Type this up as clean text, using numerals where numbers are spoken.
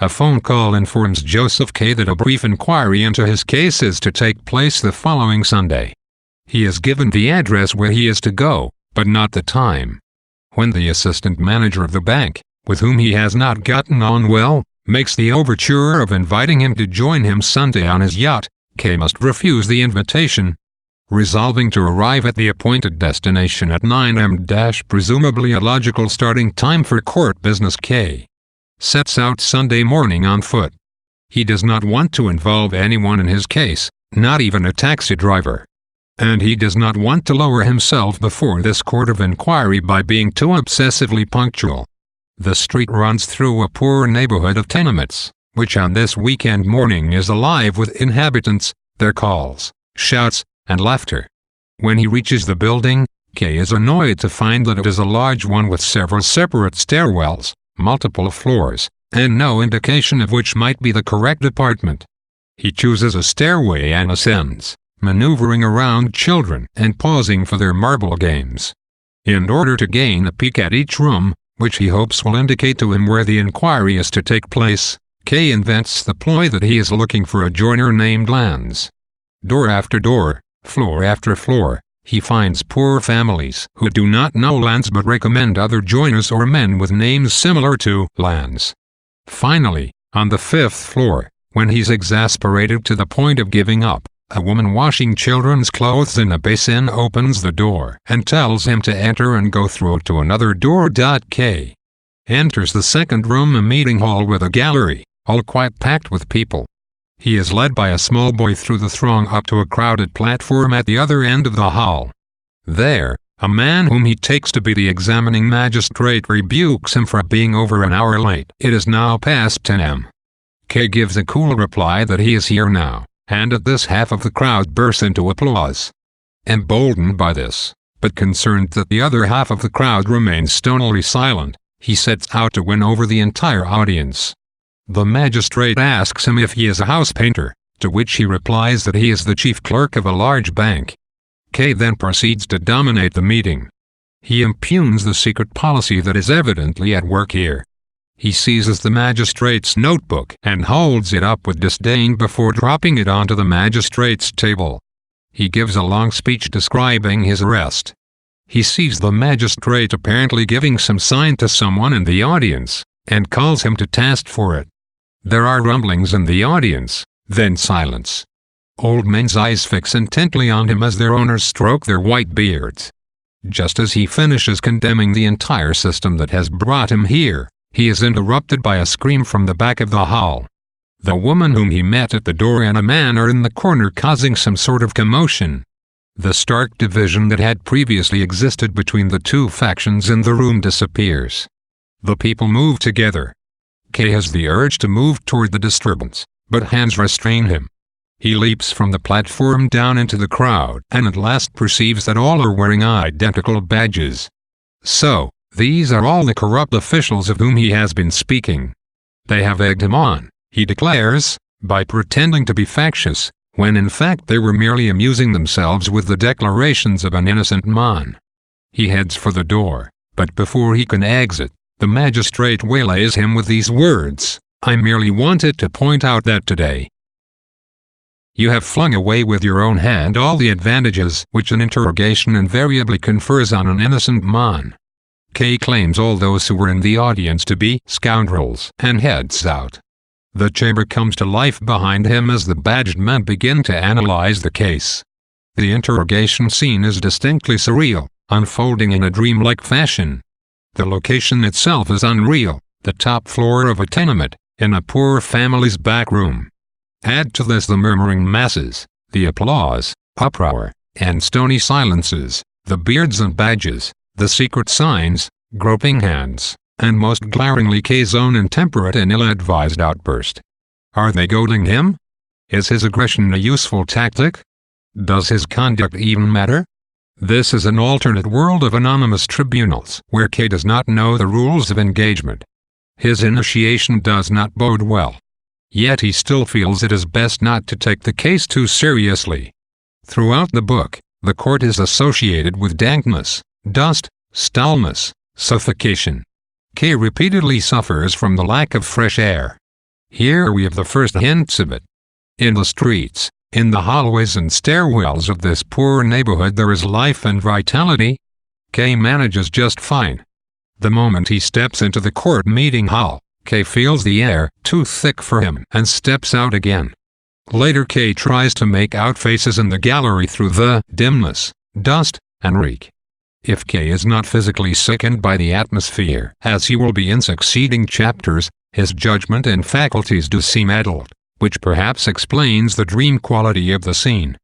A phone call informs Joseph K. that a brief inquiry into his case is to take place the following Sunday. He is given the address where he is to go, but not the time. When the assistant manager of the bank, with whom he has not gotten on well, makes the overture of inviting him to join him Sunday on his yacht, K must refuse the invitation. Resolving to arrive at the appointed destination at 9 am, presumably a logical starting time for court business, K sets out Sunday morning on foot. He does not want to involve anyone in his case, not even a taxi driver. And he does not want to lower himself before this court of inquiry by being too obsessively punctual. The street runs through a poor neighborhood of tenements, which on this weekend morning is alive with inhabitants, their calls, shouts, and laughter. When he reaches the building, K is annoyed to find that it is a large one with several separate stairwells, multiple floors, and no indication of which might be the correct apartment. He chooses a stairway and ascends, maneuvering around children and pausing for their marble games. In order to gain a peek at each room, which he hopes will indicate to him where the inquiry is to take place, K invents the ploy that he is looking for a joiner named Lance. Door after door, floor after floor, he finds poor families who do not know Lance but recommend other joiners or men with names similar to Lance. Finally, on the 5th floor, when he's exasperated to the point of giving up, a woman washing children's clothes in a basin opens the door and tells him to enter and go through to another door. K enters the second room, a meeting hall with a gallery, all quite packed with people. He is led by a small boy through the throng up to a crowded platform at the other end of the hall. There, a man whom he takes to be the examining magistrate rebukes him for being over an hour late. It is now past 10 am. K gives a cool reply that he is here now, and at this half of the crowd bursts into applause. Emboldened by this, but concerned that the other half of the crowd remains stonily silent, he sets out to win over the entire audience. The magistrate asks him if he is a house painter, to which he replies that he is the chief clerk of a large bank. K then proceeds to dominate the meeting. He impugns the secret policy that is evidently at work here. He seizes the magistrate's notebook and holds it up with disdain before dropping it onto the magistrate's table. He gives a long speech describing his arrest. He sees the magistrate apparently giving some sign to someone in the audience, and calls him to task for it. There are rumblings in the audience, then silence. Old men's eyes fix intently on him as their owners stroke their white beards. Just as he finishes condemning the entire system that has brought him here, he is interrupted by a scream from the back of the hall. The woman whom he met at the door and a man are in the corner causing some sort of commotion. The stark division that had previously existed between the two factions in the room disappears. The people move together. K has the urge to move toward the disturbance, but hands restrain him. He leaps from the platform down into the crowd and at last perceives that all are wearing identical badges. So, these are all the corrupt officials of whom he has been speaking. They have egged him on, he declares, by pretending to be factious, when in fact they were merely amusing themselves with the declarations of an innocent man. He heads for the door, but before he can exit, the magistrate waylays him with these words, "I merely wanted to point out that today you have flung away with your own hand all the advantages which an interrogation invariably confers on an innocent man." K claims all those who were in the audience to be scoundrels and heads out. The chamber comes to life behind him as the badged men begin to analyze the case. The interrogation scene is distinctly surreal, unfolding in a dreamlike fashion. The location itself is unreal, the top floor of a tenement, in a poor family's back room. Add to this the murmuring masses, the applause, uproar, and stony silences, the beards and badges, the secret signs, groping hands, and most glaringly K's own intemperate and ill-advised outburst. Are they goading him? Is his aggression a useful tactic? Does his conduct even matter? This is an alternate world of anonymous tribunals where K does not know the rules of engagement. His initiation does not bode well. Yet he still feels it is best not to take the case too seriously. Throughout the book, the court is associated with dankness, dust, stallness, suffocation. K repeatedly suffers from the lack of fresh air. Here we have the first hints of it. In the streets, in the hallways and stairwells of this poor neighborhood there is life and vitality. Kay manages just fine. The moment he steps into the court meeting hall, Kay feels the air too thick for him and steps out again. Later Kay tries to make out faces in the gallery through the dimness, dust, and reek. If Kay is not physically sickened by the atmosphere, as he will be in succeeding chapters, his judgment and faculties do seem addled, which perhaps explains the dream quality of the scene.